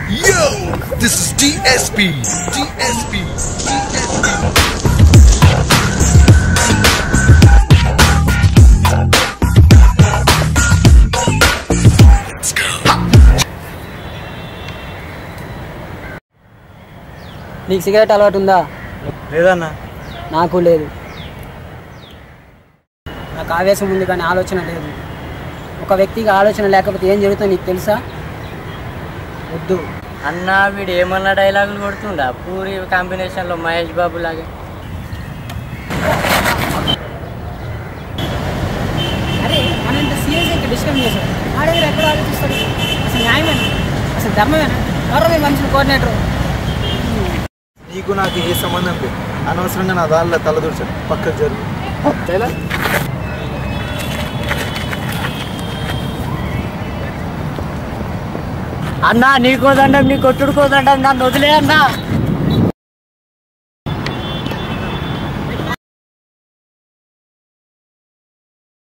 Yo, this is DSP. DSP. Let's go. నీకు cigarette అలవాటు ఉందా? లేదన్నా. నాకు లేదు. నాకు ఆవేశం ఉంది కానీ ఆలోచన లేదు. ఒక వ్యక్తికి ఆలోచన లేకపోతే ఏం జరుగుతుందో నీకు తెలుసా? వద్దు అన్న. వీడు ఏమన్నా డైలాగులు కొడుతుండా పూరి కాంబినేషన్లో మహేష్ బాబు లాగా. అరే మన ఇంత సీరియస్గా ఇక్కడ డిస్కస్ చేశాడు. ఆడేది ఎక్కడ ఆలోచిస్తాడు? అసలు న్యాయమేనా? అసలు ధర్మమేనా? ఎవరో మీ మనుషులు కోఆర్డినేటర్. నీకు నాకు ఏ సంబంధం లేదు. అనవసరంగా నా దానిలో తలదూర్చాను. పక్కకు జరుగు. అన్నా నీకోదండం నీ కొట్టుడుకోదండం నన్ను వదిలే అన్నా.